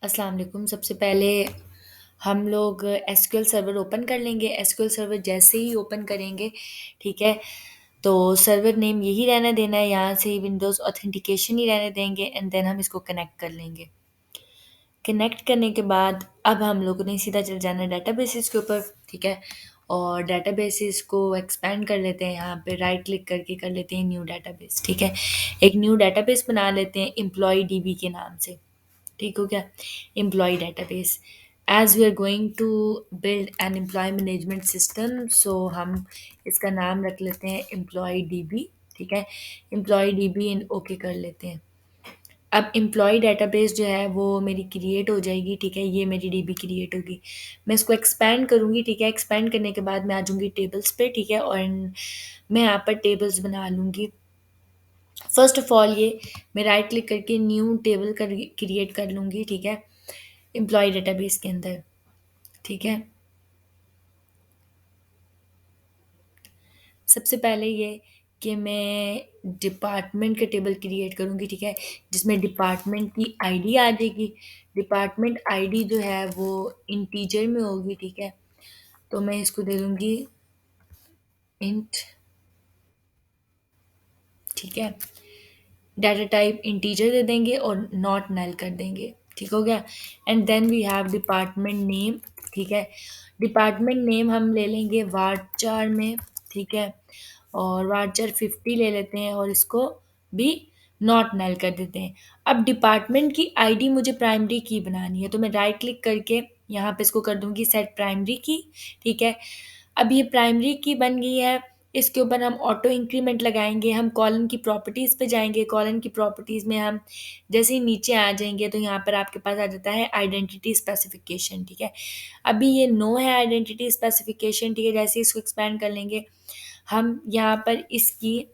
अस्सलाम वालेकुम। सबसे पहले हम लोग एसक्यूएल सर्वर ओपन कर लेंगे। एसक्यूएल सर्वर जैसे ही ओपन करेंगे, ठीक है, तो सर्वर नेम यही रहने देना है, यहाँ से विंडोज़ ऑथेंटिकेशन ही रहने देंगे एंड देन हम इसको कनेक्ट कर लेंगे। कनेक्ट करने के बाद अब हम लोगों ने सीधा चल जाना है डेटाबेसेस के ऊपर, ठीक है, और डेटाबेसेस को एक्सपैंड कर लेते हैं। यहाँ पे राइट क्लिक करके कर लेते हैं न्यू डेटाबेस, ठीक है। एक न्यू डेटाबेस बना लेते हैं एम्प्लॉय डीबी के नाम से, ठीक हो गया, employ database. As we are going to build an employ management system, so हम इसका नाम रख लेते हैं एम्प्लॉय डीबी, ठीक है। एम्प्लॉय डीबी इन ओके कर लेते हैं। अब एम्प्लॉय डेटाबेस जो है वो मेरी क्रिएट हो जाएगी, ठीक है, ये मेरी डीबी क्रिएट होगी। मैं इसको एक्सपैंड करूँगी, ठीक है। एक्सपैंड करने के बाद मैं आ जाऊँगी टेबल्स पे, ठीक है, और मैं यहाँ पर टेबल्स बना लूँगी। फर्स्ट ऑफ ऑल ये मैं राइट क्लिक करके न्यू टेबल कर क्रिएट कर लूँगी, ठीक है, एम्प्लॉय डेटाबेस के अंदर, ठीक है। सबसे पहले ये कि मैं डिपार्टमेंट का टेबल क्रिएट करूँगी, ठीक है, जिसमें डिपार्टमेंट की आईडी आ जाएगी। डिपार्टमेंट आईडी जो है वो इंटीजर में होगी, ठीक है, तो मैं इसको दे दूँगी इंट, ठीक है। डाटा टाइप इंटीजर दे देंगे और नॉट नल कर देंगे, ठीक हो गया। And then we have department name, ठीक है। डिपार्टमेंट नेम हम ले लेंगे वार्डचार में, ठीक है, और वार्डचार 50 ले लेते हैं और इसको भी नॉट नल कर देते हैं। अब डिपार्टमेंट की आईडी मुझे प्राइमरी की बनानी है, तो मैं राइट क्लिक करके यहाँ पे इसको कर दूंगी सेट प्राइमरी की, ठीक है। अब ये प्राइमरी की बन गई है, इसके ऊपर हम ऑटो इंक्रीमेंट लगाएंगे। हम कॉलन की प्रॉपर्टीज़ पे जाएंगे। कॉलन की प्रॉपर्टीज़ में हम जैसे ही नीचे आ जाएंगे तो यहाँ पर आपके पास आ जाता है आइडेंटिटी स्पेसिफिकेशन, ठीक है। अभी ये नो है आइडेंटिटी स्पेसिफिकेशन, ठीक है। जैसे ही इसको एक्सपैंड कर लेंगे हम यहाँ पर इसकी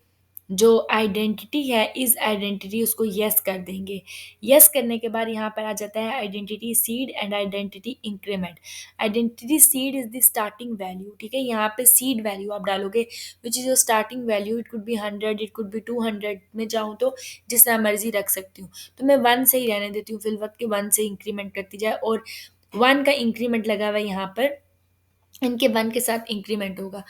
जो आइडेंटिटी है, इस आइडेंटिटी उसको यस कर देंगे। यस करने के बाद यहाँ पर आ जाता है identity seed and identity increment. Identity seed is the starting value, ठीक है। यहाँ पे सीड वैल्यू आप डालोगे which is your starting value. It could be 100, it could be 200, में जाऊँ तो जिस तरह मर्जी रख सकती हूँ। तो मैं 1 से ही रहने देती हूँ फिल वक्त के, 1 से इंक्रीमेंट करती जाए और 1 का इंक्रीमेंट लगा हुआ है यहाँ पर, इनके 1 के साथ इंक्रीमेंट होगा।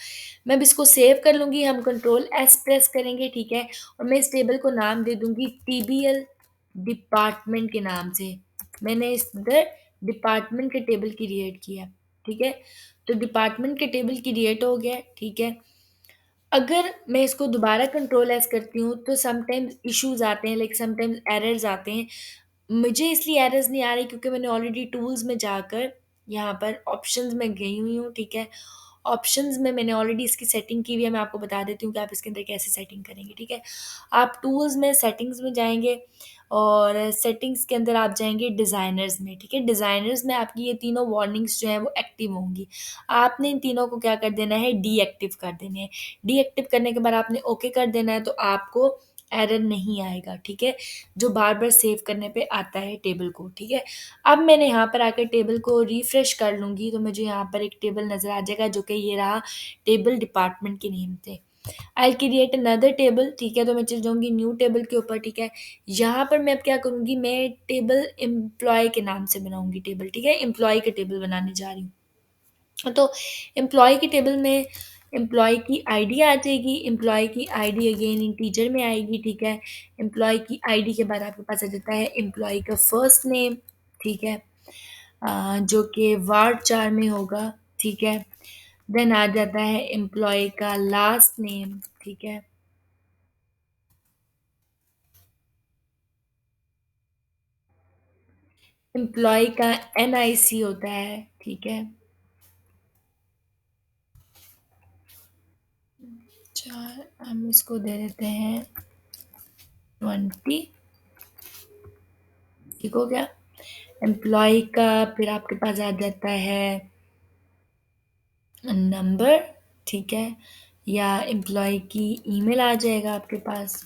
मैं अब इसको सेव कर लूँगी, हम कंट्रोल एस प्रेस करेंगे, ठीक है, और मैं इस टेबल को नाम दे दूँगी टीबीएल डिपार्टमेंट के नाम से। मैंने इधर डिपार्टमेंट का टेबल क्रिएट किया, ठीक है। तो डिपार्टमेंट के टेबल क्रिएट हो गया, ठीक है। अगर मैं इसको दोबारा कंट्रोल एस करती हूँ तो समटाइम्स इश्यूज़ आते हैं, लाइक समटाइम्स एरर्स आते हैं। मुझे इसलिए एरर्स नहीं आ रही क्योंकि मैंने ऑलरेडी टूल्स में जाकर यहाँ पर ऑप्शंस में गई हुई हूँ, ठीक है। ऑप्शंस में मैंने ऑलरेडी इसकी सेटिंग की हुई है, मैं आपको बता देती हूँ कि आप इसके अंदर कैसे सेटिंग करेंगे, ठीक है। आप टूल्स में सेटिंग्स में जाएँगे और सेटिंग्स के अंदर आप जाएँगे डिज़ाइनर्स में, ठीक है। डिज़ाइनर्स में आपकी ये तीनों वार्निंग्स जो हैं वो एक्टिव होंगी। आपने इन तीनों को क्या कर देना है, डीएक्टिव कर देने हैं। डीएक्टिव करने के बाद आपने ओके कर देना है, तो आपको एरर नहीं आएगा, ठीक है, जो बार-बार सेव करने पे आता है टेबल को, ठीक है। अब मैंने यहाँ पर आकर टेबल को रिफ्रेश कर लूँगी तो मुझे यहाँ पर एक टेबल नज़र आ जाएगा जो कि ये रहा, टेबल डिपार्टमेंट के नेम से। आई क्रिएट अनदर टेबल, ठीक है, तो मैं चल जाऊँगी न्यू टेबल के ऊपर, ठीक है। यहाँ पर मैं अब क्या करूँगी, मैं टेबल एम्प्लॉय के नाम से बनाऊँगी टेबल, ठीक है, एम्प्लॉय का टेबल बनाने जा रही हूँ। तो एम्प्लॉय के टेबल में एम्प्लॉय की आईडी आ जाएगी। एम्प्लॉय की आईडी अगेन इंटीजर में आएगी, ठीक है। एम्प्लॉय की आईडी के बाद आपके पास आ जाता है एम्प्लॉय का फर्स्ट नेम, ठीक है, जो कि वार्ड 4 में होगा, ठीक है। देन आ जाता है एम्प्लॉय का लास्ट नेम, ठीक है। एम्प्लॉय का एनआईसी होता है, ठीक है। 4 हम इसको दे देते हैं 20, ठीक हो गया। एम्प्लॉय का फिर आपके पास आ जाता है नंबर, ठीक है, या एम्प्लॉय की ईमेल आ जाएगा आपके पास,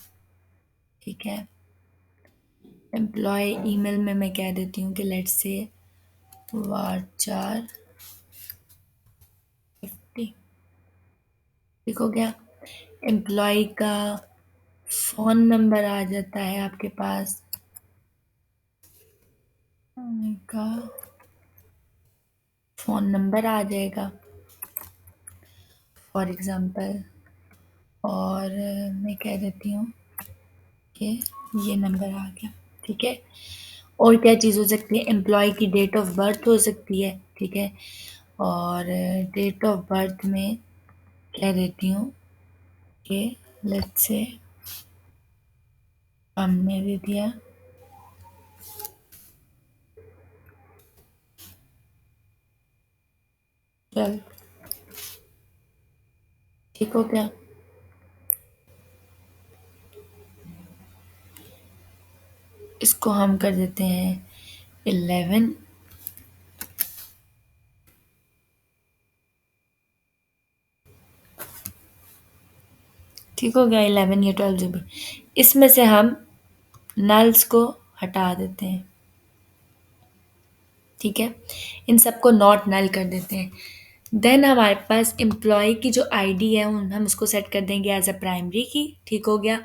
ठीक है। एम्प्लॉय ईमेल में मैं कह देती हूँ कि लेट्स से वार 450, ठीक हो गया। एम्प्लॉय का फ़ोन नंबर आ जाता है आपके पास का फ़ोन नंबर आ जाएगा फॉर एग्ज़ाम्पल, और मैं कह देती हूँ कि ये नंबर आ गया, ठीक है। और क्या चीज़ हो सकती है, एम्प्लॉय की डेट ऑफ बर्थ हो सकती है, ठीक है। और डेट ऑफ बर्थ में कह देती हूँ कि लेट्स से हमने दे दिया 12, ठीक हो गया। इसको हम कर देते हैं 11, ठीक हो गया, 11 या 12 जो भी। इसमें से हम नल्स को हटा देते हैं, ठीक है। इन सबको नॉट नल कर देते हैं। देन हमारे पास एम्प्लॉय की जो आईडी है उन हम उसको सेट कर देंगे एज अ प्राइमरी की, ठीक हो गया।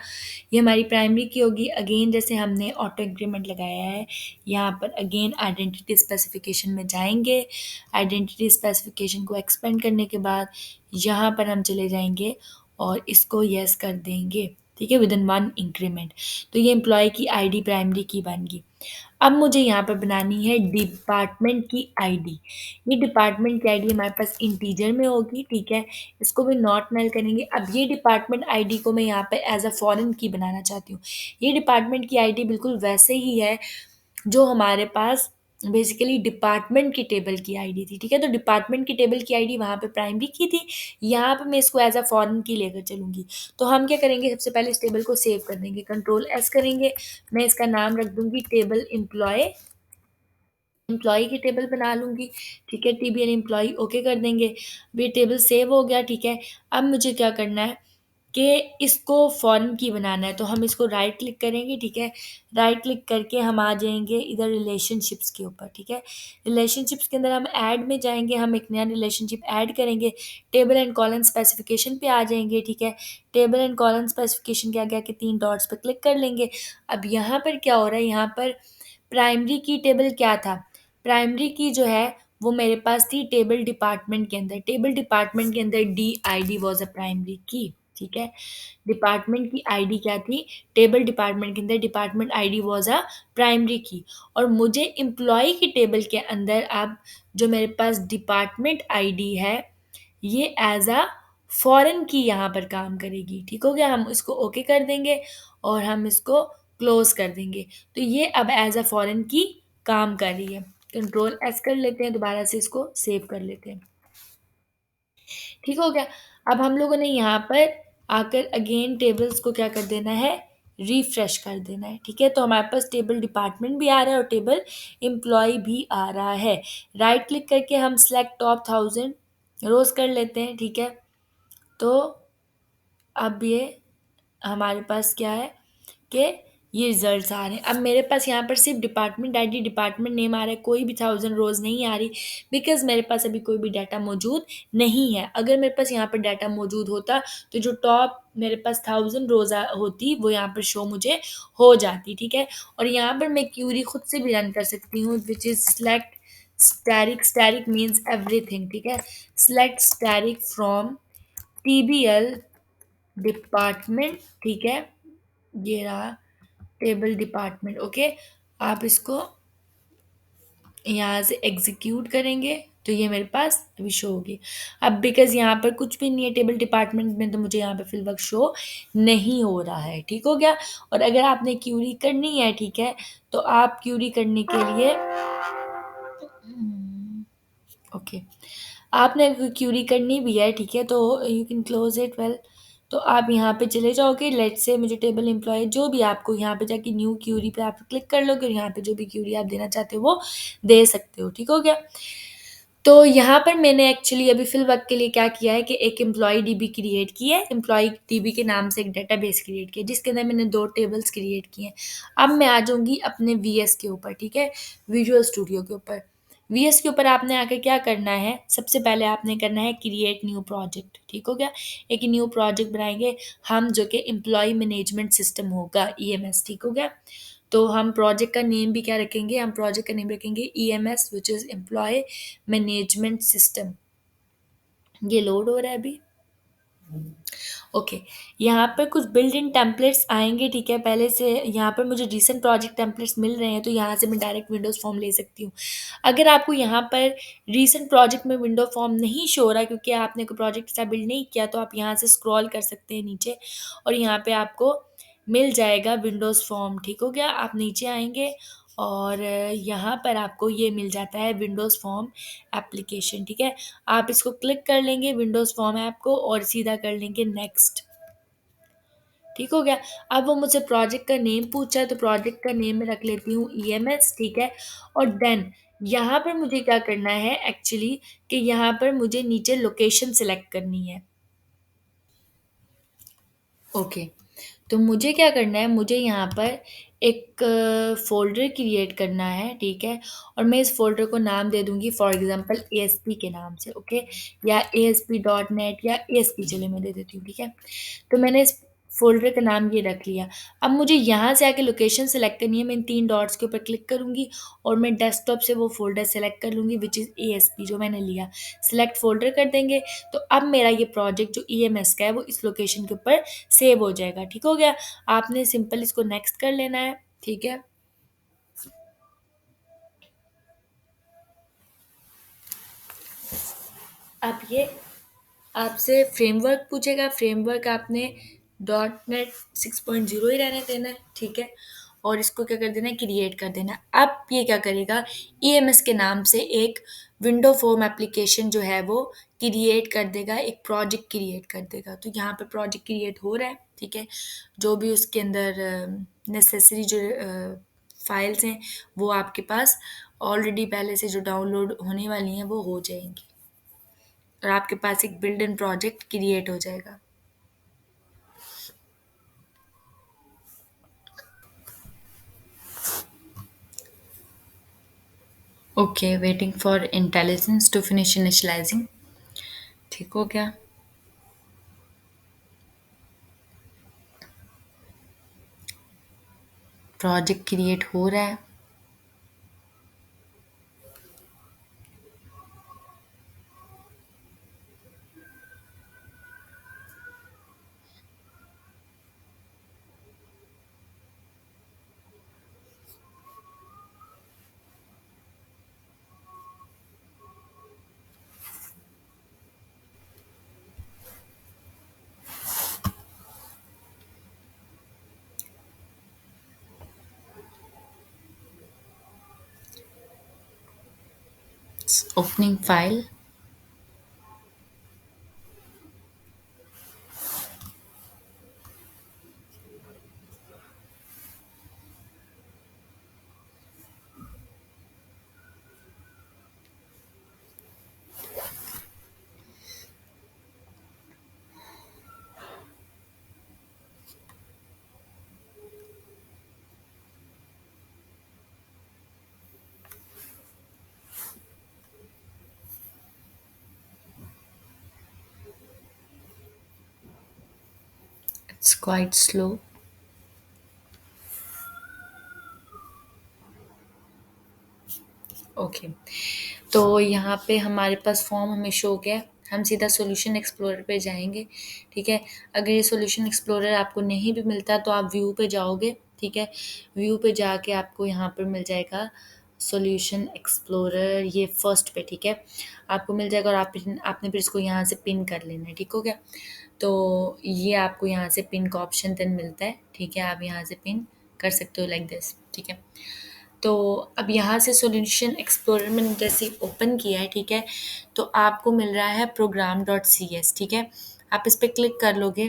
ये हमारी प्राइमरी की होगी। अगेन जैसे हमने ऑटो इंक्रीमेंट लगाया है, यहाँ पर अगेन आइडेंटिटी स्पेसिफिकेशन में जाएंगे। आइडेंटिटी स्पेसिफिकेशन को एक्सपेंड करने के बाद यहाँ पर हम चले जाएंगे और इसको यस कर देंगे, ठीक है, विद इन 1 इंक्रीमेंट। तो ये एम्प्लॉय की आईडी प्राइमरी की बन गई। अब मुझे यहाँ पर बनानी है डिपार्टमेंट की आईडी। ये डिपार्टमेंट की आईडी हमारे पास इंटीजर में होगी, ठीक है। इसको भी नॉट नल करेंगे। अब ये डिपार्टमेंट आईडी को मैं यहाँ पे एज अ फॉरेन की बनाना चाहती हूँ। ये डिपार्टमेंट की आईडी बिल्कुल वैसे ही है जो हमारे पास बेसिकली डिपार्टमेंट की टेबल की आईडी थी, ठीक है। तो डिपार्टमेंट की टेबल की आईडी वहाँ पे प्राइमरी की थी, यहाँ पे मैं इसको एज अ फॉरेन की लेकर चलूँगी। तो हम क्या करेंगे, सबसे पहले इस टेबल को सेव कर देंगे, कंट्रोल एस करेंगे। मैं इसका नाम रख दूँगी टेबल एम्प्लॉय, एम्प्लॉय की टेबल बना लूँगी, ठीक है। टीबीएन एम्प्लॉय ओके कर देंगे। अब ये टेबल सेव हो गया, ठीक है। अब मुझे क्या करना है कि इसको फॉरेन की बनाना है, तो हम इसको राइट क्लिक करेंगे, ठीक है। राइट क्लिक करके हम आ जाएंगे इधर रिलेशनशिप्स के ऊपर, ठीक है। रिलेशनशिप्स के अंदर हम ऐड में जाएंगे, हम एक नया रिलेशनशिप ऐड करेंगे। टेबल एंड कॉलम स्पेसिफिकेशन पे आ जाएंगे, ठीक है। टेबल एंड कॉलम स्पेसिफिकेशन के आगे आके 3 डॉट्स पे क्लिक कर लेंगे। अब यहाँ पर क्या हो रहा है, यहाँ पर प्राइमरी की टेबल क्या था, प्राइमरी की जो है वो मेरे पास थी टेबल डिपार्टमेंट के अंदर। टेबल डिपार्टमेंट के अंदर D I D was a primary की, ठीक है। डिपार्टमेंट की आईडी क्या थी, टेबल डिपार्टमेंट के अंदर department ID was a primary की। और मुझे एम्प्लॉय की टेबल के अंदर अब जो मेरे पास डिपार्टमेंट आईडी है ये एज अ फॉरेन की यहाँ पर काम करेगी, ठीक हो गया। हम इसको ओके कर देंगे और हम इसको क्लोज कर देंगे। तो ये अब एज अ फॉरेन की काम कर रही है। कंट्रोल एस कर लेते हैं, दोबारा से इसको सेव कर लेते हैं, ठीक हो गया। अब हम लोगों ने यहाँ पर आकर अगेन टेबल्स को क्या कर देना है, रिफ्रेश कर देना है, ठीक है। तो हमारे पास टेबल डिपार्टमेंट भी आ रहा है और टेबल एम्प्लॉय भी आ रहा है। राइट क्लिक करके हम सेलेक्ट टॉप 1000 रोज कर लेते हैं, ठीक है। तो अब ये हमारे पास क्या है कि ये रिजल्ट्स आ रहे हैं। अब मेरे पास यहाँ पर सिर्फ डिपार्टमेंट आईडी डिपार्टमेंट नेम आ रहा है, कोई भी 1000 रोज़ नहीं आ रही, बिकॉज मेरे पास अभी कोई भी डाटा मौजूद नहीं है। अगर मेरे पास यहाँ पर डाटा मौजूद होता तो जो टॉप मेरे पास 1000 रोज़ होती वो यहाँ पर शो मुझे हो जाती, ठीक है। और यहाँ पर मैं क्यूरी खुद से भी रन कर सकती हूँ, which is select asterisk, asterisk means everything, ठीक है। Select asterisk from TBL department, ठीक है। ये रहा टेबल डिपार्टमेंट, ओके। आप इसको यहाँ से एग्जीक्यूट करेंगे तो ये मेरे पास अभी शो होगी। अब बिकॉज यहाँ पर कुछ भी नहीं है टेबल डिपार्टमेंट में, तो मुझे यहाँ पे फिल वक्त शो नहीं हो रहा है, ठीक हो गया। और अगर आपने क्यूरी करनी है, ठीक है, तो आप क्यूरी करने के लिए ओके, आपने अगर क्यूरी करनी भी है, ठीक है, तो you can close it well. तो आप यहाँ पे चले जाओगे, लेट्स से मुझे टेबल एम्प्लॉय जो भी आपको यहाँ पे जाके न्यू क्यूरी पे आप क्लिक कर लोगे और यहाँ पे जो भी क्यूरी आप देना चाहते हो वो दे सकते हो, ठीक हो गया। तो यहाँ पर मैंने एक्चुअली अभी फिल वक्त के लिए क्या किया है कि एक एम्प्लॉय डीबी क्रिएट की है, एम्प्लॉय डीबी के नाम से एक डेटाबेस क्रिएट किया जिसके अंदर मैंने 2 टेबल्स क्रिएट किए हैं। अब मैं आ जाऊँगी अपने वीएस के ऊपर, ठीक है, विजुअल स्टूडियो के ऊपर। वीएस के ऊपर आपने आकर क्या करना है, सबसे पहले आपने करना है क्रिएट न्यू प्रोजेक्ट, ठीक हो गया। एक न्यू प्रोजेक्ट बनाएंगे हम जो कि एम्प्लॉय मैनेजमेंट सिस्टम होगा, ईएमएस, ठीक हो गया। तो हम प्रोजेक्ट का नेम भी क्या रखेंगे, हम प्रोजेक्ट का नेम रखेंगे EMS which is employ management system. ये लोड हो रहा है अभी। ओके, यहाँ पर कुछ बिल्ट इन टेम्पलेट्स आएँगे, ठीक है? पहले से यहाँ पर मुझे रीसेंट प्रोजेक्ट टेम्पलेट्स मिल रहे हैं, तो यहाँ से मैं डायरेक्ट विंडोज़ फॉर्म ले सकती हूँ। अगर आपको यहाँ पर रीसेंट प्रोजेक्ट में विंडो फॉर्म नहीं शो हो रहा है क्योंकि आपने कोई प्रोजेक्ट ऐसा बिल्ड नहीं किया, तो आप यहाँ से स्क्रॉल कर सकते हैं नीचे और यहाँ पे आपको मिल जाएगा विंडोज़ फॉर्म, ठीक हो गया? आप नीचे आएँगे और यहाँ पर आपको ये मिल जाता है विंडोज़ फॉर्म एप्लीकेशन, ठीक है? आप इसको क्लिक कर लेंगे विंडोज़ फॉर्म ऐप को और सीधा कर लेंगे नेक्स्ट, ठीक हो गया। अब वो मुझसे प्रोजेक्ट का नेम पूछा है तो प्रोजेक्ट का नेम मैं रख लेती हूँ EMS, ठीक है। और देन यहाँ पर मुझे क्या करना है एक्चुअली, कि यहाँ पर मुझे नीचे लोकेशन सिलेक्ट करनी है। ओके, तो मुझे क्या करना है, मुझे यहाँ पर एक फ़ोल्डर क्रिएट करना है, ठीक है? और मैं इस फ़ोल्डर को नाम दे दूँगी फॉर एग्ज़ाम्पल ASP के नाम से, ओके? या ASP.NET या ASP चलिए मैं दे देती हूँ, ठीक है? तो मैंने इस फ़ोल्डर का नाम ये रख लिया। अब मुझे यहाँ से आके लोकेशन सेलेक्ट करनी है, मैं इन 3 डॉट्स के ऊपर क्लिक करूँगी और मैं डेस्कटॉप से वो फ़ोल्डर सेलेक्ट कर लूँगी व्हिच इज़ ASP जो मैंने लिया। सेलेक्ट फ़ोल्डर कर देंगे, तो अब मेरा ये प्रोजेक्ट जो EMS का है वो इस लोकेशन के ऊपर सेव हो जाएगा, ठीक हो गया? आपने सिंपल इसको नेक्स्ट कर लेना है, ठीक है? अब ये आपसे फ्रेमवर्क पूछेगा, फ्रेमवर्क आपने डॉट नेट 6.0 ही रहने देना है, ठीक है? और इसको क्या कर देना है, क्रिएट कर देना है। अब ये क्या करेगा, EMS के नाम से एक विंडो फॉर्म एप्लीकेशन जो है वो क्रिएट कर देगा, एक प्रोजेक्ट क्रिएट कर देगा। तो यहाँ पे प्रोजेक्ट क्रिएट हो रहा है, ठीक है? जो भी उसके अंदर नेसेसरी जो फाइल्स हैं वो आपके पास ऑलरेडी पहले से जो डाउनलोड होने वाली हैं वो हो जाएंगी और आपके पास एक बिल्ड इन प्रोजेक्ट क्रिएट हो जाएगा। Okay, waiting for intelligence to finish initialising, ठीक हो गया। प्रोजेक्ट क्रिएट हो रहा है। Opening file. It's quite slow. Okay, तो यहाँ पे हमारे पास फॉर्म हमें शो हो गया। हम सीधा सॉल्यूशन एक्सप्लोरर पे जाएंगे, ठीक है? अगर ये सॉल्यूशन एक्सप्लोरर आपको नहीं भी मिलता तो आप व्यू पे जाओगे, ठीक है? व्यू पे जाके आपको यहाँ पर मिल जाएगा सॉल्यूशन एक्सप्लोरर, ये फर्स्ट पे, ठीक है? आपको मिल जाएगा और आपने फिर इसको यहाँ से पिन कर लेना है, ठीक हो गया? तो ये आपको यहाँ से पिन का ऑप्शन देन मिलता है, ठीक है? आप यहाँ से पिन कर सकते हो लाइक दिस, ठीक है? तो अब यहाँ से सॉल्यूशन एक्सप्लोरर मैंने जैसे ही ओपन किया है, ठीक है? तो आपको मिल रहा है program.cs, ठीक है? आप इस पे क्लिक कर लोगे,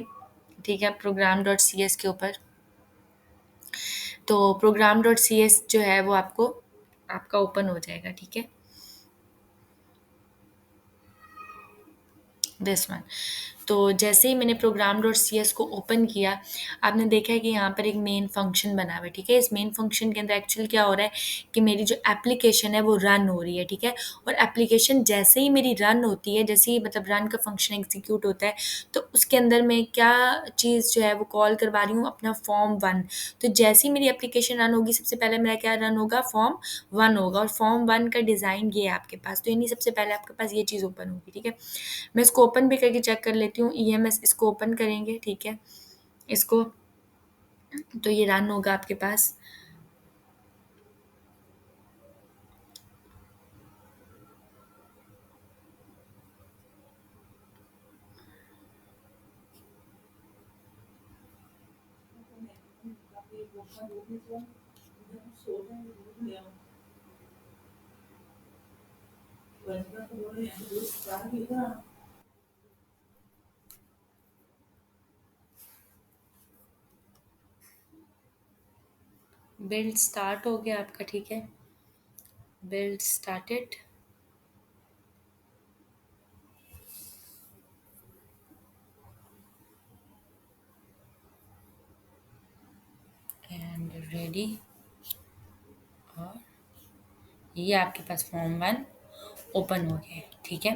ठीक है? program.cs के ऊपर। तो program.cs जो है वो आपको आपका ओपन हो जाएगा, ठीक है? This one. तो जैसे ही मैंने प्रोग्राम डॉट सी एस को ओपन किया, आपने देखा है कि यहाँ पर एक मेन फंक्शन बना हुआ है, ठीक है। इस मेन फंक्शन के अंदर एक्चुअली क्या हो रहा है कि मेरी जो एप्लीकेशन है वो रन हो रही है, ठीक है। और एप्लीकेशन जैसे ही मेरी रन होती है, जैसे ही मतलब रन का फंक्शन एग्जीक्यूट होता है, तो उसके अंदर मैं क्या चीज़ जो है वो कॉल करवा रही हूँ, अपना फॉर्म वन। तो जैसे ही मेरी एप्लीकेशन रन होगी, सबसे पहले मेरा क्या रन होगा, फॉर्म वन होगा। और फॉर्म वन का डिज़ाइन ये है आपके पास, तो यानी सबसे पहले आपके पास ये चीज़ ओपन होगी, ठीक है। मैं इसको ओपन भी करके चेक कर लेती हूँ, ईएमएस इसको ओपन करेंगे, ठीक है, इसको। तो ये रन होगा आपके पास। बिल्ड स्टार्ट हो गया आपका, ठीक है। Build started and ready. और ये आपके पास फॉर्म वन ओपन हो गया है, ठीक है।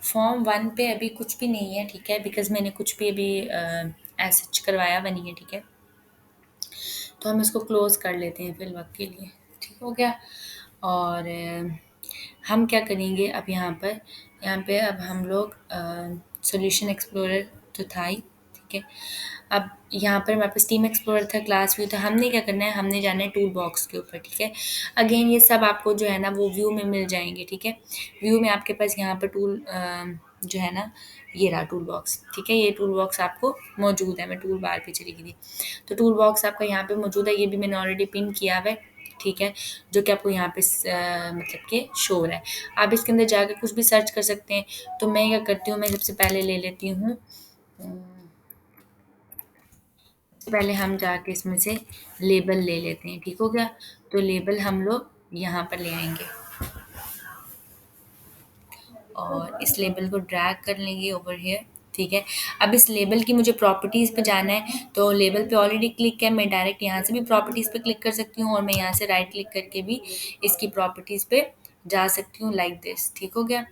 फॉर्म वन पे अभी कुछ भी नहीं है, ठीक है, बिकॉज मैंने कुछ भी अभी एज करवाया हुआ नहीं है, ठीक है। तो हम इसको क्लोज़ कर लेते हैं फिल वक्त के लिए, ठीक हो गया। और हम क्या करेंगे अब यहाँ पे अब हम लोग सॉल्यूशन एक्सप्लोरर तो था ही, ठीक है। अब यहाँ पर हमारे पास टीम एक्सप्लोरर था, क्लास व्यू था। हमने क्या करना है, हमने जाना है टूल बॉक्स के ऊपर, ठीक है। अगेन ये सब आपको जो है ना वो व्यू में मिल जाएंगे, ठीक है। व्यू में आपके पास यहाँ पर टूल जो है ना, ये रहा टूल बॉक्स, ठीक है। ये टूल बॉक्स आपको मौजूद है, मैं टूल बार पे चली गई थी। तो टूल बॉक्स आपका यहाँ पे मौजूद है, ये भी मैंने ऑलरेडी पिन किया हुआ है, ठीक है, जो कि आपको यहाँ पे मतलब कि शो हो रहा है। आप इसके अंदर जाकर कुछ भी सर्च कर सकते हैं। तो मैं क्या करती हूँ, मैं सबसे पहले ले लेती हूँ, पहले हम जाके इसमें से लेबल ले लेते हैं, ठीक हो गया। तो लेबल हम लोग यहाँ पर ले आएंगे और इस लेबल को ड्रैग कर लेंगे ओवर हियर, ठीक है। अब इस लेबल की मुझे प्रॉपर्टीज़ पे जाना है, तो लेबल पे ऑलरेडी क्लिक है, मैं डायरेक्ट यहाँ से भी प्रॉपर्टीज़ पे क्लिक कर सकती हूँ, और मैं यहाँ से राइट क्लिक करके भी इसकी प्रॉपर्टीज़ पे जा सकती हूँ, लाइक दिस, ठीक हो गया।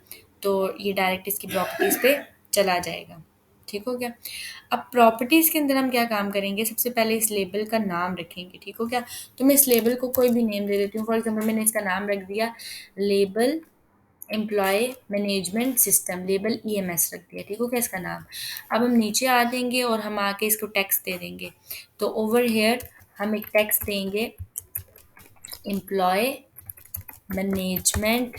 तो ये डायरेक्ट इसकी प्रॉपर्टीज़ पे चला जाएगा, ठीक हो गया। अब प्रॉपर्टीज़ के अंदर हम क्या काम करेंगे, सबसे पहले इस लेबल का नाम रखेंगे, ठीक हो गया। तो मैं इस लेबल को कोई भी नेम दे देती हूँ। फॉर एग्जाम्पल मैंने इसका नाम रख दिया label employ management system, label EMS रख दिया, ठीक हो गया इसका नाम। अब हम नीचे आ जाएंगे और हम आके इसको टेक्स्ट दे देंगे। तो ओवर हेयर हम एक टेक्स्ट देंगे, एम्प्लॉय मैनेजमेंट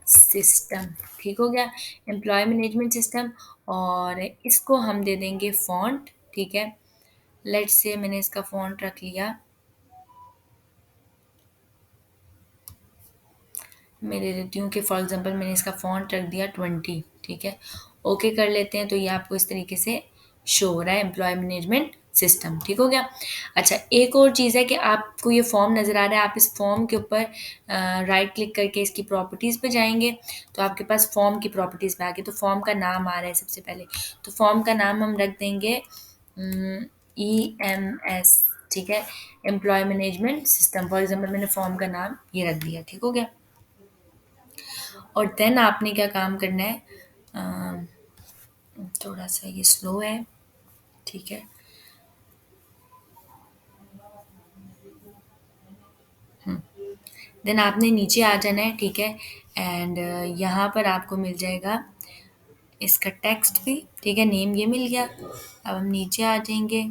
सिस्टम, ठीक हो गया, एम्प्लॉय मैनेजमेंट सिस्टम। और इसको हम दे देंगे फॉन्ट, ठीक है। लेट्स से मैंने इसका फॉन्ट रख लिया, मैं दे देती हूँ कि फॉर एग्जांपल मैंने इसका फ़ॉन्ट रख दिया 20, ठीक है। ओके कर लेते हैं, तो ये आपको इस तरीके से शो हो रहा है, एम्प्लॉय मैनेजमेंट सिस्टम, ठीक हो गया। अच्छा, एक और चीज़ है कि आपको ये फॉर्म नज़र आ रहा है, आप इस फॉर्म के ऊपर राइट क्लिक करके इसकी प्रॉपर्टीज़ पे जाएंगे, तो आपके पास फॉर्म की प्रॉपर्टीज़ पे आ गई। तो फॉर्म का नाम आ रहा है सबसे पहले, तो फॉर्म का नाम हम रख देंगे EMS, ठीक है, employ management system. For example मैंने फॉर्म का नाम ये रख दिया, ठीक हो गया। और देन आपने क्या काम करना है, थोड़ा सा ये स्लो है, ठीक है। देन आपने नीचे आ जाना है, ठीक है। एंड यहाँ पर आपको मिल जाएगा इसका टेक्स्ट भी, ठीक है, नेम ये मिल गया। अब हम नीचे आ जाएंगे,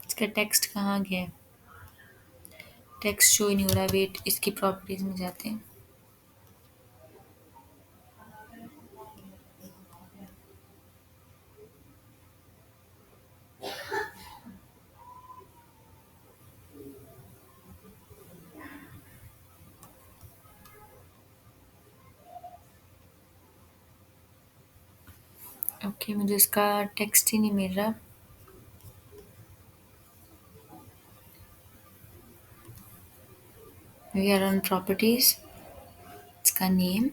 इसका टेक्स्ट कहाँ गया है, टेक्स्ट शो ही नहीं हो रहा, वेट इसकी प्रॉपर्टीज में जाते हैं। ओके, मुझे इसका टेक्स्ट ही नहीं मिल रहा। वी आर ऑन प्रॉपर्टीज, इसका name.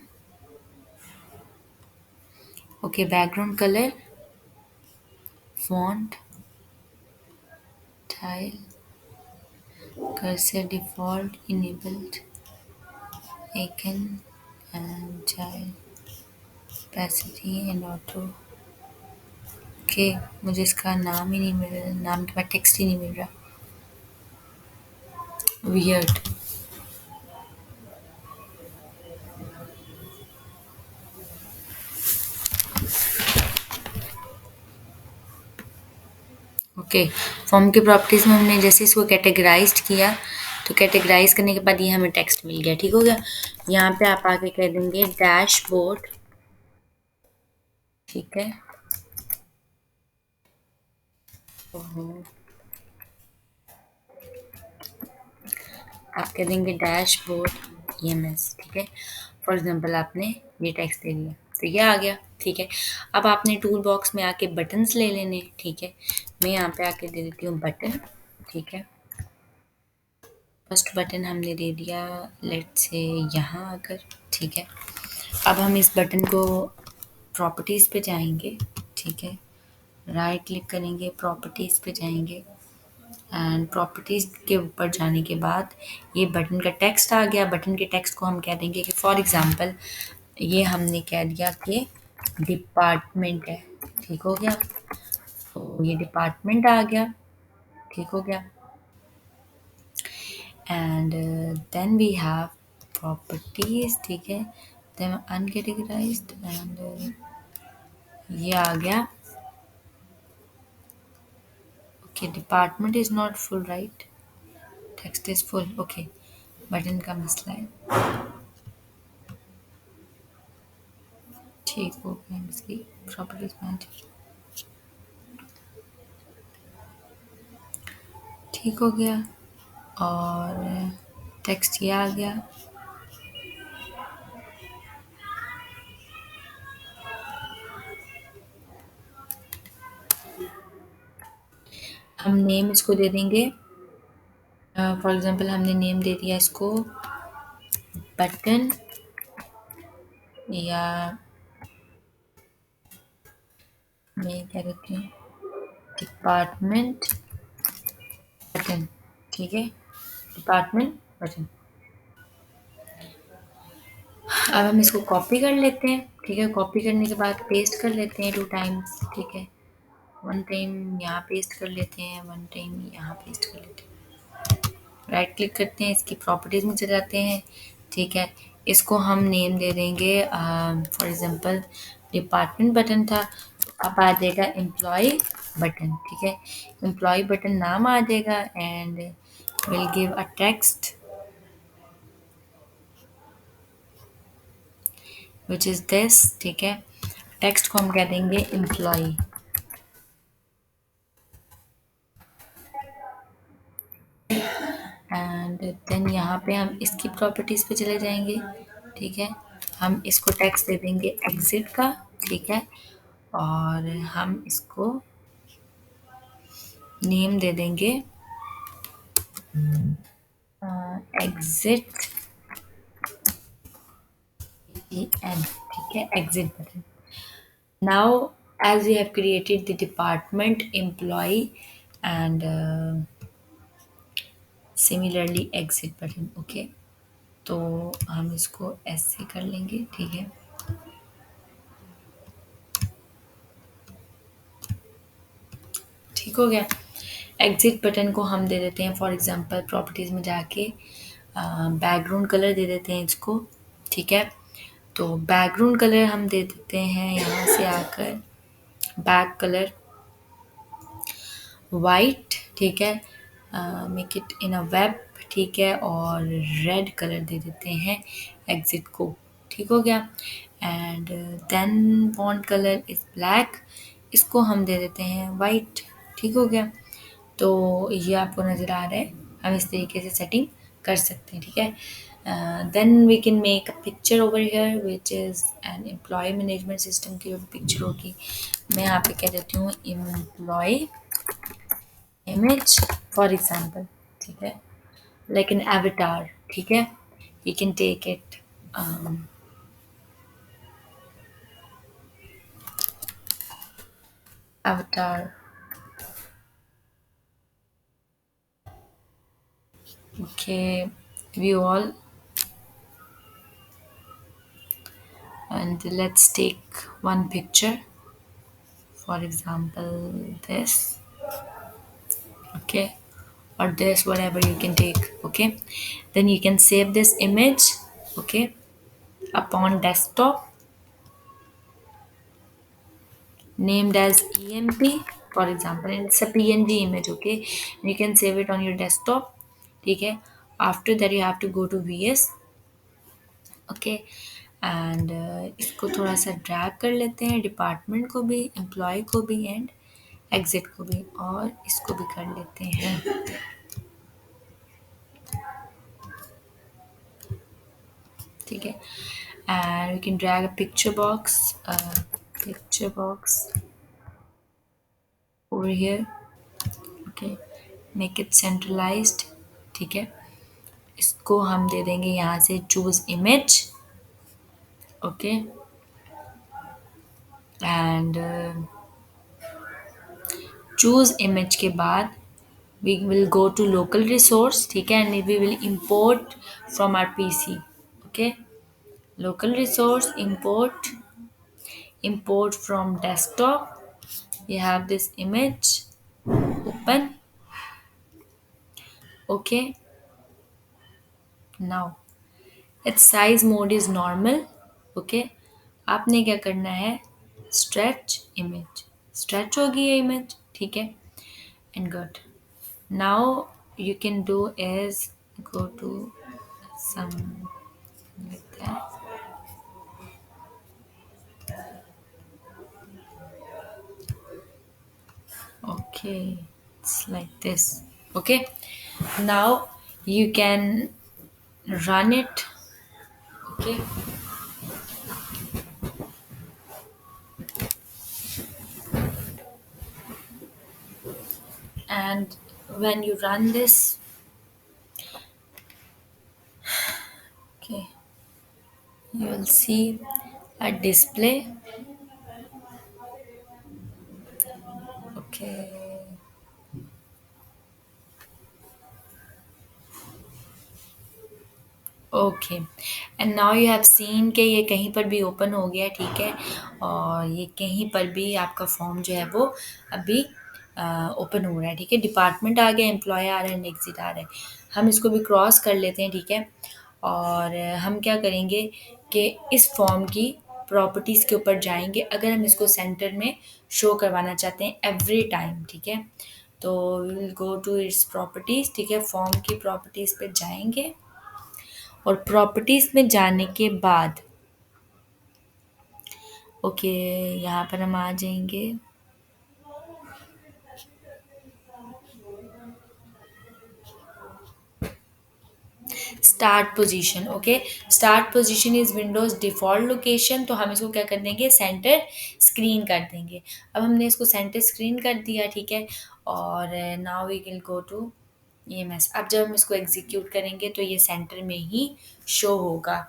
Okay, background colour, font, tile, cursor default enabled, icon and child, opacity and auto। Okay, मुझे इसका नाम ही नहीं मिल रहा, नाम के बाद टेक्स्ट ही नहीं मिल रहा। वियर्ड। ओके, फॉर्म की प्रॉपर्टीज में हमने जैसे इसको कैटेगराइज्ड किया, तो कैटेगराइज करने के बाद ये हमें टेक्स्ट मिल गया। ठीक हो गया। यहाँ पे आप आके कह देंगे डैशबोर्ड। ठीक है। आप कह देंगे डैशबोर्ड ईएमएस। ठीक है। फॉर एग्जांपल आपने ये टेक्स्ट दे दिया, तो ये आ गया। ठीक है। अब आपने टूल बॉक्स में आके बटन्स ले लेने। ठीक है। मैं यहाँ पे आके दे देती हूँ बटन। ठीक है। फर्स्ट बटन हमने दे दिया, लेट्स से यहाँ आकर। ठीक है। अब हम इस बटन को प्रॉपर्टीज़ पे जाएंगे। ठीक है। राइट क्लिक करेंगे, प्रॉपर्टीज़ पे जाएंगे एंड प्रॉपर्टीज़ के ऊपर जाने के बाद ये बटन का टेक्स्ट आ गया। बटन के टेक्स्ट को हम कह देंगे कि फॉर एग्ज़ाम्पल ये हमने कह दिया कि डिपार्टमेंट है। ठीक हो गया। तो ये डिपार्टमेंट आ गया। ठीक हो गया। And then we have properties. ठीक है। देन अनकैटेगराइज्ड एंड ये आ गया। Okay, department is not full, right, text is full. Okay, button का मसला है। ठीक हो गया। इसकी प्रॉपर्टीज मैनेजर ठीक हो गया और टेक्स्ट ये आ गया। हम नेम इसको दे देंगे। फॉर एग्जांपल हमने नेम दे दिया इसको बटन, या मैं क्या देती हूँ डिपार्टमेंट बटन। ठीक है। Department button. अब हम इसको कॉपी कर लेते हैं। ठीक है। कॉपी करने के बाद पेस्ट कर लेते हैं 2 टाइम्स। ठीक है। 1 टाइम यहाँ पेस्ट कर लेते हैं, 1 टाइम यहाँ पेस्ट कर लेते हैं। राइट क्लिक करते हैं, इसकी प्रॉपर्टीज़ में चले जाते हैं। ठीक है। इसको हम नेम दे देंगे, फॉर एग्जांपल डिपार्टमेंट बटन था, तो अब आ जाएगा एम्प्लॉय बटन। ठीक है। एम्प्लॉय बटन नाम आ जाएगा and will give a text which is this. ठीक है। टेक्स्ट को हम कह देंगे एम्प्लॉय। एंड देन यहाँ पे हम इसकी प्रॉपर्टीज़ पे चले जाएंगे। ठीक है। हम इसको टेक्स्ट दे देंगे एग्जिट का। ठीक है। और हम इसको नेम दे देंगे एग्जिट एन। ठीक है। Exit button. Now as we have created the department, employee and similarly exit button। Okay, तो हम इसको ऐसे कर लेंगे। ठीक है। ठीक हो गया। एग्जिट बटन को हम दे देते हैं फॉर एग्जांपल प्रॉपर्टीज़ में जाके बैकग्राउंड कलर दे देते हैं इसको। ठीक है। तो बैकग्राउंड कलर हम दे देते हैं यहाँ से आकर बैक कलर वाइट। ठीक है। Make it in a web. ठीक है। और रेड कलर दे देते हैं एग्जिट को। ठीक हो गया। And then font colour is black, इसको हम दे देते हैं वाइट। ठीक हो गया। तो ये आपको नज़र आ रहा है, हम इस तरीके से सेटिंग कर सकते हैं। ठीक है। Then we can make a picture over here which is an employee management system की पिक्चर होगी. मैं यहाँ पे कह देती हूँ employee image for example. ठीक है, like an avatar. ठीक है, you can take it avatar. Okay, view all, and let's take one picture, for example this. Okay, or this, whatever you can take. Okay, then you can save this image. Okay, upon desktop, named as emp, for example, and it's a png image. Okay, you can save it on your desktop. ठीक है, after that you have to go to vs. Okay, and इसको थोड़ा सा drag कर लेते हैं, department को भी, एम्प्लॉय को भी, एंड एग्जिट को भी, और इसको भी कर लेते हैं. ठीक है, and we can drag a picture box over here. Okay, make it centralised. ठीक है, इसको हम दे देंगे यहाँ से choose image. Okay, and choose image के बाद we will go to local resource. ठीक है, and we will import from our pc. Okay, local resource, import from desktop. You have this image, open. Okay, now its size mode is normal. Okay, आपने क्या करना है, stretch image, stretch होगी ये image. ठीक है, and good. Now you can do is go to some like that. Okay, it's like this. Okay, now you can run it. Okay, and when you run this, okay, you will see a display. Okay, okay, and now you have seen कि ये कहीं पर भी open हो गया. ठीक है, और ये कहीं पर भी आपका फॉर्म जो है वो अभी ओपन हो रहा है. ठीक है, डिपार्टमेंट आ गया, एम्प्लॉय आ रहा है, एग्जिट आ रहा है. हम इसको भी क्रॉस कर लेते हैं. ठीक है, और हम क्या करेंगे कि इस फॉर्म की प्रॉपर्टीज़ के ऊपर जाएंगे अगर हम इसको सेंटर में शो करवाना चाहते हैं एवरी टाइम. ठीक है, तो we will go to its properties. ठीक है, फॉर्म की प्रॉपर्टीज़ पे जाएंगे, और प्रॉपर्टीज में जाने के बाद ओके, यहाँ पर हम आ जाएंगे. Start position. Okay, start position is Windows default location. तो हम इसको क्या कर देंगे, सेंटर स्क्रीन कर देंगे. अब हमने इसको सेंटर स्क्रीन कर दिया. ठीक है, और now we will go to EMS. अब जब हम इसको एग्जीक्यूट करेंगे तो ये सेंटर में ही शो होगा.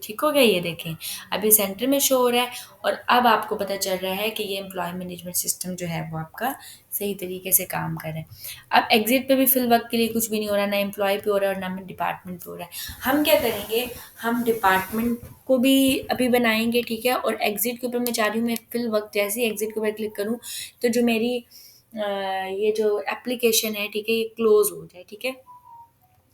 ठीक हो गया, ये देखें अभी सेंटर में शो हो रहा है, और अब आपको पता चल रहा है कि ये एम्प्लॉय मैनेजमेंट सिस्टम जो है वो आपका सही तरीके से काम कर रहा है. अब एग्जिट पे भी फिल वक्त के लिए कुछ भी नहीं हो रहा, ना एम्प्लॉय पे हो रहा है और ना डिपार्टमेंट पे हो रहा है. हम क्या करेंगे, हम डिपार्टमेंट को भी अभी बनाएंगे. ठीक है, और एग्जिट के ऊपर मैं चाह रही हूँ, मैं फिल वक्त जैसे ही एग्जिट के ऊपर क्लिक करूँ तो जो मेरी ये जो एप्लीकेशन है, ठीक है, ये क्लोज हो जाए. ठीक है,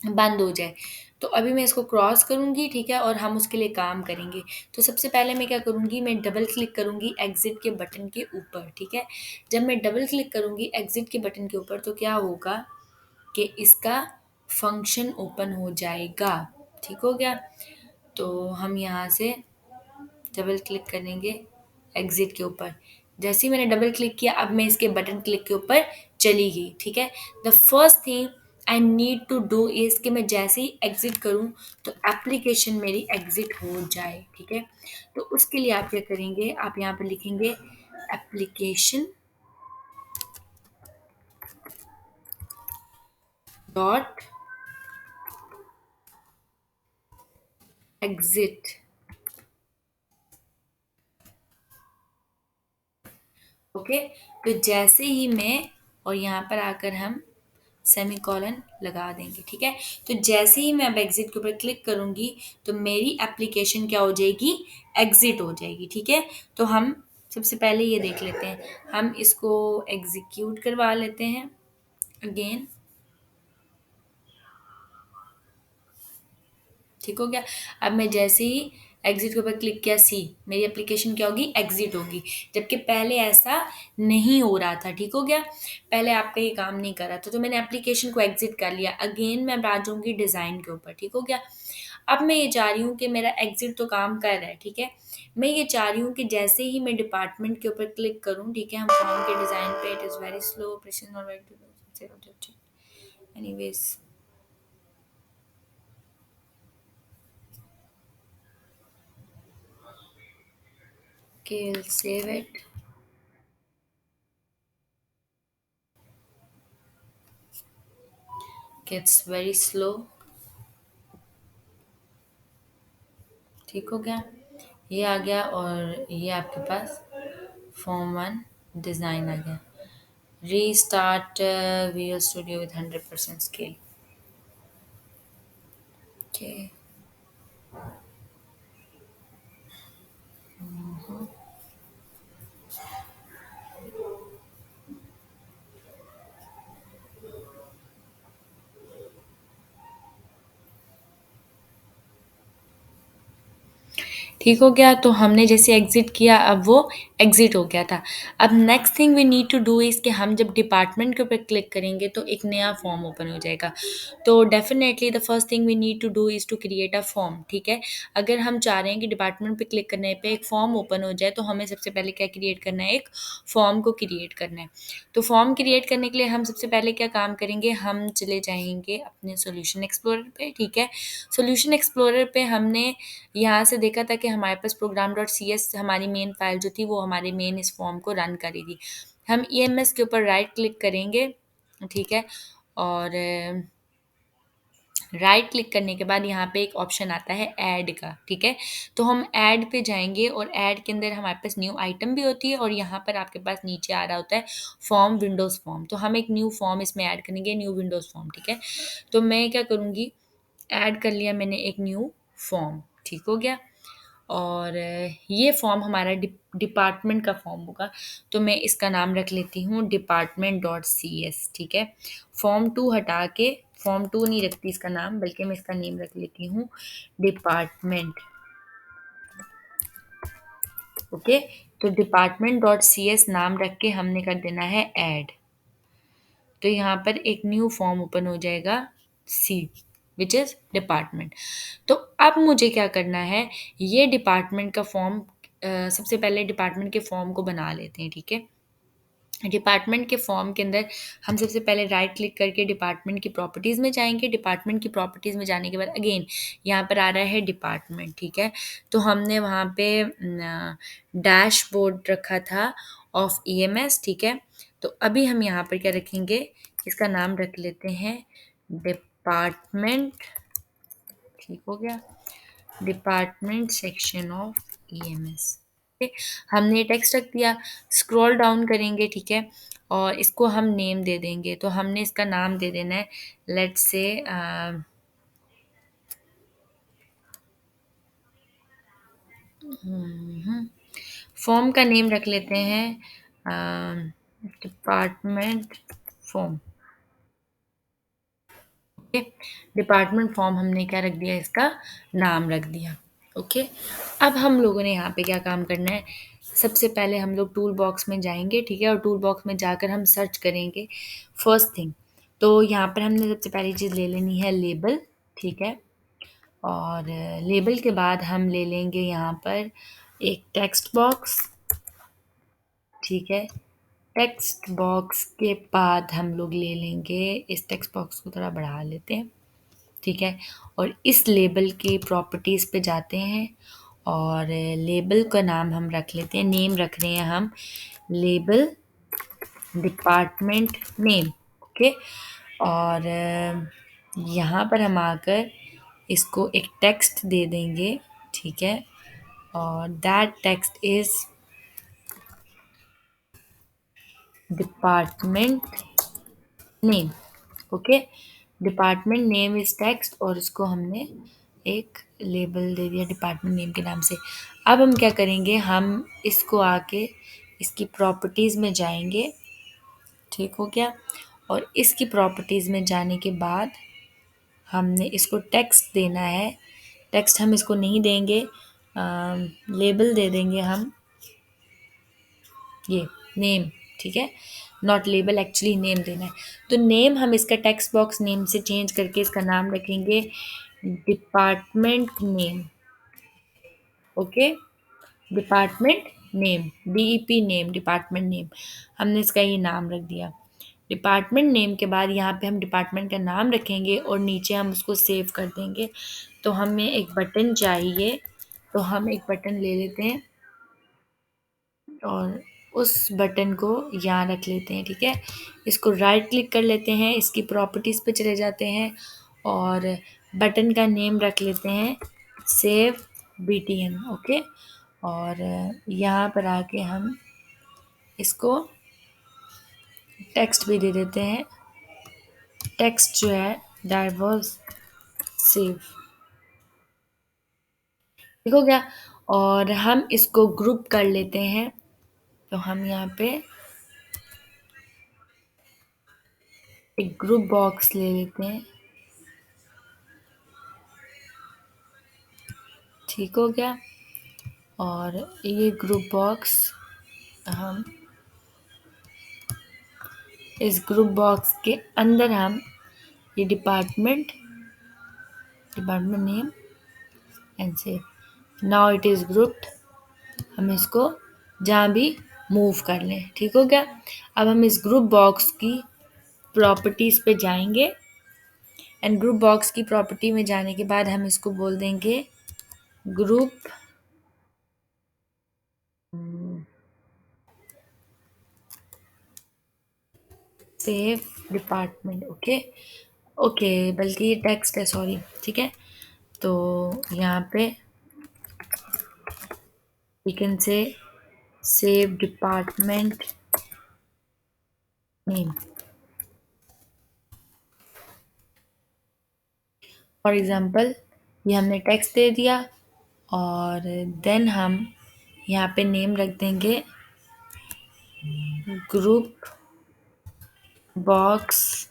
बंद हो जाए. तो अभी मैं इसको क्रॉस करूँगी. ठीक है, और हम उसके लिए काम करेंगे. तो सबसे पहले मैं क्या करूँगी, मैं डबल क्लिक करूँगी एग्जिट के बटन के ऊपर. ठीक है, जब मैं डबल क्लिक करूँगी एग्जिट के बटन के ऊपर तो क्या होगा कि इसका फंक्शन ओपन हो जाएगा. ठीक हो गया, तो हम यहाँ से डबल क्लिक करेंगे एग्जिट के ऊपर. जैसे ही मैंने डबल क्लिक किया, अब मैं इसके बटन क्लिक के ऊपर चली गई. ठीक है, the first thing I need to do is कि मैं जैसे ही एग्जिट करूं तो एप्लीकेशन मेरी एग्जिट हो जाए, ठीक है। तो उसके लिए आप क्या करेंगे, आप यहाँ पे लिखेंगे एप्लीकेशन डॉट एग्जिट। ओके, तो जैसे ही मैं, और यहाँ पर आकर हम सेमीकोलन लगा देंगे, ठीक है। तो जैसे ही मैं अब एग्जिट के ऊपर क्लिक करूंगी तो मेरी एप्लीकेशन क्या हो जाएगी, एग्जिट हो जाएगी, ठीक है। तो हम सबसे पहले ये देख लेते हैं, हम इसको एग्जीक्यूट करवा लेते हैं अगेन, ठीक हो गया। अब मैं जैसे ही एग्जिट के ऊपर क्लिक किया, सी मेरी एप्लीकेशन क्या होगी, एग्जिट होगी, जबकि पहले ऐसा नहीं हो रहा था, ठीक हो गया। पहले आपका ये काम नहीं कर रहा था, तो मैंने एप्लीकेशन को एग्जिट कर लिया। अगेन मैं आ जाऊंगी डिज़ाइन के ऊपर, ठीक हो गया। अब मैं ये चाह रही हूँ कि मेरा एग्जिट तो काम कर रहा है, ठीक है। मैं ये चाह रही हूँ कि जैसे ही मैं डिपार्टमेंट के ऊपर क्लिक करूँ, ठीक है, हम फॉर्म के डिज़ाइन पे, it is very slow precision और anyways, okay, we'll save it. Gets very slow, ठीक हो गया। ये आ गया और ये आपके पास फॉर्म वन डिज़ाइन आ गया। Restart visual studio with 100% scale. Okay, ठीक हो गया। तो हमने जैसे एग्ज़िट किया, अब वो एग्ज़िट हो गया था। अब next thing we need to do is कि हम जब डिपार्टमेंट के ऊपर क्लिक करेंगे तो एक नया फॉर्म ओपन हो जाएगा। तो definitely the first thing we need to do is to create a form, ठीक है। अगर हम चाह रहे हैं कि डिपार्टमेंट पे क्लिक करने पे एक फॉर्म ओपन हो जाए, तो हमें सबसे पहले क्या क्रिएट करना है, एक फॉर्म को क्रिएट करना है। तो फॉर्म क्रिएट करने के लिए हम सबसे पहले क्या काम करेंगे, हम चले जाएँगे अपने सॉल्यूशन एक्सप्लोरर पे, ठीक है। सॉल्यूशन एक्सप्लोरर पे हमने यहाँ से देखा था कि हमारे पास प्रोग्राम डॉट सी एस हमारी मेन फाइल जो थी वो हमारे मेन इस फॉर्म को रन करेगी। हम ई एम एस के ऊपर राइट क्लिक करेंगे, ठीक है। और राइट क्लिक करने के बाद यहाँ पे एक ऑप्शन आता है ऐड का, ठीक है। तो हम ऐड पे जाएंगे और ऐड के अंदर हमारे पास न्यू आइटम भी होती है और यहाँ पर आपके पास नीचे आ रहा होता है फॉर्म, विंडोज़ फॉर्म। तो हम एक न्यू फॉर्म इसमें ऐड करेंगे, न्यू विंडोज़ फॉर्म, ठीक है। तो मैं क्या करूँगी, ऐड कर लिया मैंने एक न्यू फॉर्म, ठीक हो गया। और ये फॉर्म हमारा डिपार्टमेंट का फॉर्म होगा, तो मैं इसका नाम रख लेती हूँ डिपार्टमेंट डॉट सी एस, ठीक है। फॉर्म टू हटा के, फॉर्म टू नहीं रखती इसका नाम, बल्कि मैं इसका नेम रख लेती हूँ डिपार्टमेंट। ओके, तो डिपार्टमेंट डॉट सी एस नाम रख के हमने कर देना है ऐड। तो यहाँ पर एक न्यू फॉर्म ओपन हो जाएगा, सी विच इज़ डिपार्टमेंट। तो अब मुझे क्या करना है, ये डिपार्टमेंट का फॉर्म, सबसे पहले डिपार्टमेंट के फॉर्म को बना लेते हैं, ठीक है। डिपार्टमेंट के फॉर्म के अंदर हम सबसे पहले राइट क्लिक करके डिपार्टमेंट की प्रॉपर्टीज़ में जाएंगे। डिपार्टमेंट की प्रॉपर्टीज़ में जाने के बाद अगेन यहाँ पर आ रहा है डिपार्टमेंट, ठीक है। तो हमने वहाँ पे डैशबोर्ड रखा था ऑफ ई एम एस, ठीक है। तो अभी हम यहाँ पर क्या रखेंगे, इसका नाम रख लेते हैं डिपार्टमेंट, ठीक हो गया, department section of E M S. हमने टेक्स्ट रख दिया, स्क्रॉल डाउन करेंगे, ठीक है। और इसको हम नेम दे देंगे, तो हमने इसका नाम दे देना है, लेट्स से फॉर्म का नेम रख लेते हैं department form, okay. Department form हमने क्या रख दिया, इसका नाम रख दिया, ओके। अब हम लोगों ने यहाँ पे क्या काम करना है, सबसे पहले हम लोग टूल बॉक्स में जाएंगे, ठीक है। और टूल बॉक्स में जाकर हम सर्च करेंगे फर्स्ट थिंग। तो यहाँ पर हमने सबसे पहली चीज़ ले लेनी है लेबल, ठीक है। और लेबल के बाद हम ले लेंगे यहाँ पर एक टेक्स्ट बॉक्स, ठीक है। टेक्स्ट बॉक्स के बाद हम लोग ले लेंगे, इस टेक्स्ट बॉक्स को थोड़ा बढ़ा लेते हैं, ठीक है। और इस लेबल के प्रॉपर्टीज़ पे जाते हैं और लेबल का नाम हम रख लेते हैं, नेम रख रहे हैं हम, लेबल डिपार्टमेंट नेम, ओके। और यहाँ पर हम आकर इसको एक टेक्स्ट दे देंगे, ठीक है। और that text is department name, okay. Department name is text और इसको हमने एक लेबल दे दिया डिपार्टमेंट नेम के नाम से। अब हम क्या करेंगे, हम इसको आके इसकी प्रॉपर्टीज़ में जाएंगे, ठीक हो गया। और इसकी प्रॉपर्टीज़ में जाने के बाद हमने इसको टेक्स्ट देना है। टेक्स्ट हम इसको नहीं देंगे, लेबल दे देंगे हम, ये नेम, ठीक है। नॉट लेबल, एक्चुअली नेम देना है। तो नेम हम इसका टेक्स्ट बॉक्स नेम से चेंज करके इसका नाम रखेंगे department name, okay. Department name, DEP name, department name, हमने इसका ये नाम रख दिया। डिपार्टमेंट नेम के बाद यहाँ पे हम डिपार्टमेंट का नाम रखेंगे और नीचे हम उसको सेव कर देंगे। तो हमें एक बटन चाहिए, तो हम एक बटन ले लेते हैं और उस बटन को यहाँ रख लेते हैं, ठीक है। इसको राइट क्लिक कर लेते हैं, इसकी प्रॉपर्टीज़ पे चले जाते हैं और बटन का नेम रख लेते हैं सेव बीटीएन, ओके। और यहाँ पर आके हम इसको टेक्स्ट भी दे देते हैं, टेक्स्ट जो है दैट वाज सेव, ठीक हो गया। और हम इसको ग्रुप कर लेते हैं, तो हम यहाँ पे एक ग्रुप बॉक्स ले लेते हैं, ठीक हो गया। और ये ग्रुप बॉक्स हम इस ग्रुप बॉक्स के अंदर हम ये department name and save, now it is grouped, हम इसको जहाँ भी मूव कर लें, ठीक हो गया। अब हम इस ग्रुप बॉक्स की प्रॉपर्टीज़ पे जाएंगे एंड ग्रुप बॉक्स की प्रॉपर्टी में जाने के बाद हम इसको बोल देंगे group save department, okay. Okay, बल्कि ये टेक्स्ट है, सॉरी, ठीक है। तो यहाँ पे we can say save department name, for example ये हमने टेक्स्ट दे दिया और देन हम यहाँ पे नेम रख देंगे ग्रुप बॉक्स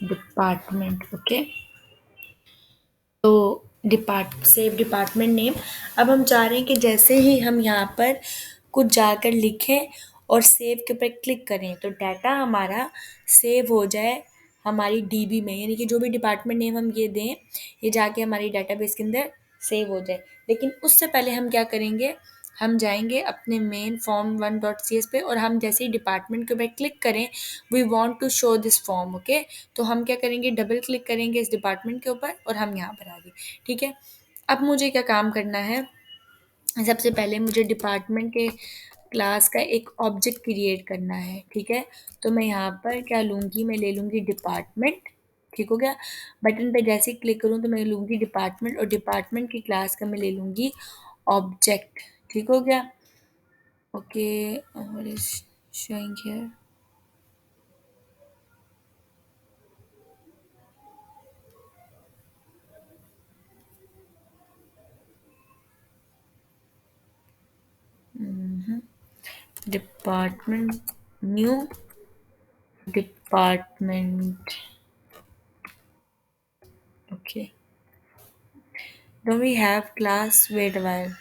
डिपार्टमेंट, ओके। तो सेव डिपार्टमेंट नेम। अब हम चाह रहे हैं कि जैसे ही हम यहाँ पर कुछ जाकर लिखें और सेव के ऊपर क्लिक करें तो डाटा हमारा सेव हो जाए हमारी डीबी में, यानी कि जो भी डिपार्टमेंट नेम हम ये दें ये जाके हमारी डाटाबेस के अंदर सेव हो जाए। लेकिन उससे पहले हम क्या करेंगे, हम जाएंगे अपने मेन फॉर्म 1.cs पे और हम जैसे ही डिपार्टमेंट के ऊपर क्लिक करें we want to show this form, okay. तो हम क्या करेंगे, डबल क्लिक करेंगे इस डिपार्टमेंट के ऊपर और हम यहाँ पर आ गए, ठीक है। अब मुझे क्या काम करना है, सबसे पहले मुझे डिपार्टमेंट के क्लास का एक ऑब्जेक्ट क्रिएट करना है, ठीक है। तो मैं यहाँ पर क्या लूँगी, मैं ले लूँगी डिपार्टमेंट, ठीक हो गया। बटन पे जैसे ही क्लिक करूँ तो मैं लूँगी डिपार्टमेंट और डिपार्टमेंट की क्लास का मैं ले लूँगी ऑब्जेक्ट, ठीक हो गया। Okay, what is showing here, department, new department, okay. Don't we have class, wait a while,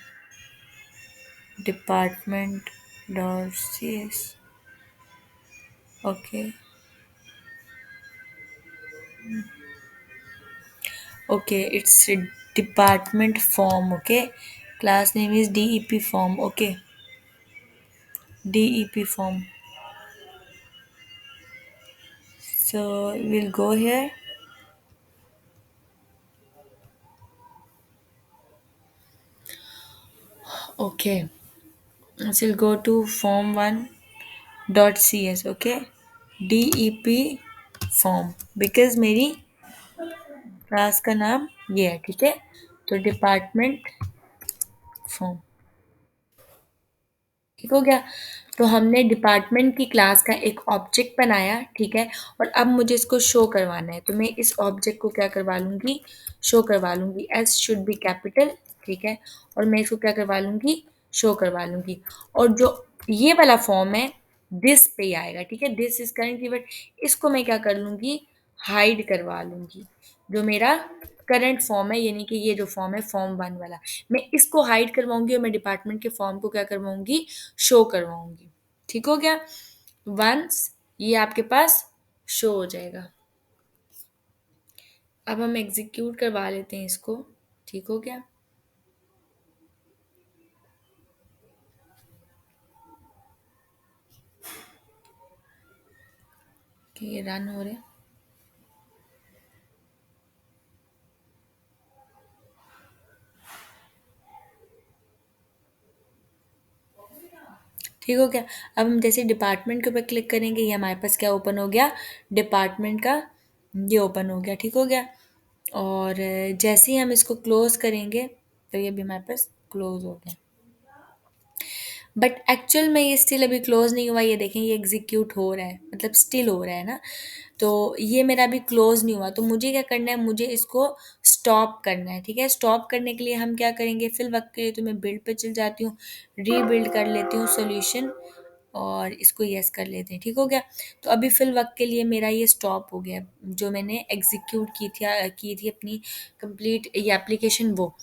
department dot cs, okay. Okay, it's a department form, okay. Class name is dep form, okay. Dep form, So we'll go here. Okay. So we'll go to form1.cs. Okay. DEP form, because मेरी class का नाम ये है, ठीक है। तो department form, ठीक हो गया। तो हमने डिपार्टमेंट की क्लास का एक ऑब्जेक्ट बनाया, ठीक है। और अब मुझे इसको शो करवाना है, तो मैं इस ऑब्जेक्ट को क्या करवा लूँगी, शो करवा लूँगी। एस शुड बी कैपिटल, ठीक है। और मैं इसको क्या करवा लूँगी, शो करवा लूँगी। और जो ये वाला फॉर्म है, दिस पे ही आएगा, ठीक है। दिस इज करंट कीवर्ड, इसको मैं क्या कर लूँगी, हाइड करवा लूँगी। जो मेरा करंट फॉर्म है, यानी कि ये जो फॉर्म है फॉर्म 1 वाला, मैं इसको हाइड करवाऊंगी और मैं डिपार्टमेंट के फॉर्म को क्या करवाऊंगी, शो करवाऊंगी। ठीक हो गया। वंस ये आपके पास शो हो जाएगा, अब हम एग्जीक्यूट करवा लेते हैं इसको। ठीक हो गया। कि ये रन हो रहे हैं। ठीक हो गया। अब हम जैसे डिपार्टमेंट के ऊपर क्लिक करेंगे, ये हमारे पास क्या ओपन हो गया, डिपार्टमेंट का ये ओपन हो गया। ठीक हो गया। और जैसे ही हम इसको क्लोज करेंगे, तो ये भी हमारे पास क्लोज हो गया। बट एक्चुअल में ये स्टिल अभी क्लोज नहीं हुआ, ये देखें ये एग्जीक्यूट हो रहा है, मतलब स्टिल हो रहा है ना। तो ये मेरा अभी क्लोज नहीं हुआ, तो मुझे क्या करना है, मुझे इसको स्टॉप करना है। ठीक है। स्टॉप करने के लिए हम क्या करेंगे, फिल वक्त के लिए तो मैं बिल्ड पे चल जाती हूँ, रीबिल्ड कर लेती हूँ सॉल्यूशन, और इसको यस कर लेते हैं। ठीक हो गया। तो अभी फिल वक्त के लिए मेरा ये स्टॉप हो गया, जो मैंने एग्जीक्यूट की थी अपनी कंप्लीट ये एप्लीकेशन वो।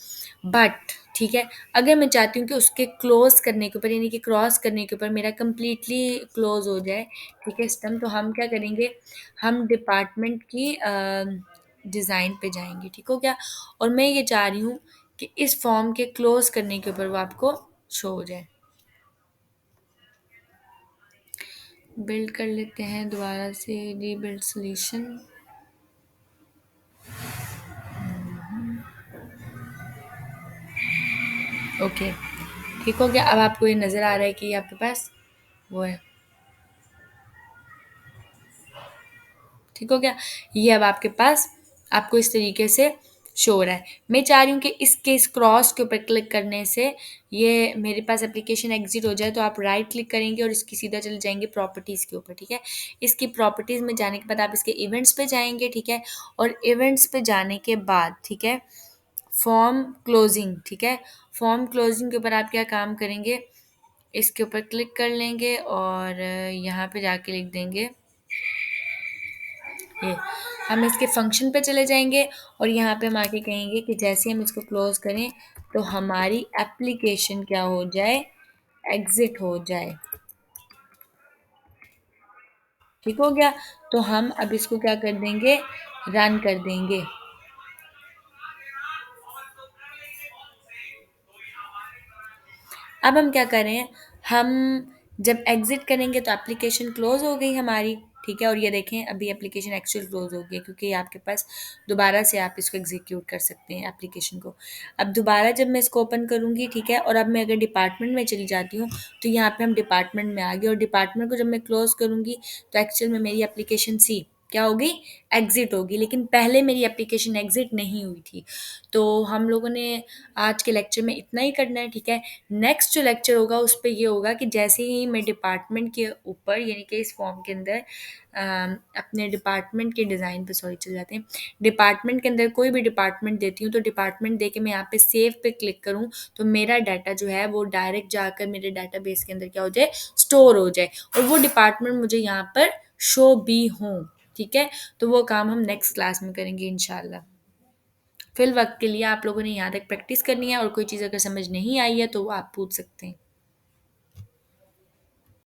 बट ठीक है, अगर मैं चाहती हूँ कि उसके क्लोज करने के ऊपर, यानी कि क्रॉस करने के ऊपर मेरा कंप्लीटली क्लोज हो जाए, ठीक है सिस्टम, तो हम क्या करेंगे, हम डिपार्टमेंट की डिज़ाइन पे जाएंगे। ठीक हो गया। और मैं ये चाह रही हूँ कि इस फॉर्म के क्लोज करने के ऊपर वो आपको शो हो जाए। बिल्ड कर लेते हैं दोबारा से, रीबिल्ड सॉल्यूशन। ओके। ठीक हो गया। अब आपको ये नज़र आ रहा है कि ये आपके पास वो है। ठीक हो गया। ये अब आपके पास आपको इस तरीके से शो हो रहा है। मैं चाह रही हूँ कि इसके इस क्रॉस के ऊपर क्लिक करने से ये मेरे पास एप्लीकेशन एग्जिट हो जाए, तो आप राइट क्लिक करेंगे और इसकी सीधा चले जाएंगे प्रॉपर्टीज़ के ऊपर। ठीक है। इसकी प्रॉपर्टीज़ में जाने के बाद आप इसके इवेंट्स पे जाएंगे। ठीक है। और इवेंट्स पे जाने के बाद, ठीक है, फॉर्म क्लोजिंग, ठीक है, फॉर्म क्लोजिंग के ऊपर आप क्या काम करेंगे, इसके ऊपर क्लिक कर लेंगे और यहाँ पे जाके लिख देंगे ये। हम इसके फंक्शन पे चले जाएंगे और यहाँ पे हम आके कहेंगे कि जैसे हम इसको क्लोज करें तो हमारी एप्लीकेशन क्या हो जाए, एग्जिट हो जाए। ठीक हो गया। तो हम अब इसको क्या कर देंगे, रन कर देंगे। अब हम क्या करें, हम जब एग्जिट करेंगे तो एप्लीकेशन क्लोज हो गई हमारी। ठीक है। और ये देखें अभी एप्लीकेशन एक्चुअल क्लोज हो गई, क्योंकि ये आपके पास दोबारा से आप इसको एग्जीक्यूट कर सकते हैं एप्लीकेशन को। अब दोबारा जब मैं इसको ओपन करूँगी, ठीक है, और अब मैं अगर डिपार्टमेंट में चली जाती हूँ, तो यहाँ पे हम डिपार्टमेंट में आ गए, और डिपार्टमेंट को जब मैं क्लोज करूँगी तो एक्चुअल में मेरी एप्लीकेशन सी क्या होगी, एग्जिट होगी। लेकिन पहले मेरी एप्लीकेशन एग्जिट नहीं हुई थी। तो हम लोगों ने आज के लेक्चर में इतना ही करना है। ठीक है। नेक्स्ट जो लेक्चर होगा उस पे ये होगा कि जैसे ही मैं डिपार्टमेंट के ऊपर, यानी कि इस फॉर्म के अंदर अपने डिपार्टमेंट के डिज़ाइन पे, सॉरी चल जाते हैं, डिपार्टमेंट के अंदर कोई भी डिपार्टमेंट देती हूँ, तो डिपार्टमेंट दे के मैं यहाँ पे सेव पे क्लिक करूँ, तो मेरा डाटा जो है वो डायरेक्ट जाकर मेरे डाटाबेस के अंदर क्या हो जाए, स्टोर हो जाए, और वो डिपार्टमेंट मुझे यहाँ पर शो भी हों। ठीक है। तो वो काम हम नेक्स्ट क्लास में करेंगे इंशाल्लाह। फिल वक्त के लिए आप लोगों ने यहाँ तक प्रैक्टिस करनी है, और कोई चीज़ अगर समझ नहीं आई है तो वो आप पूछ सकते हैं।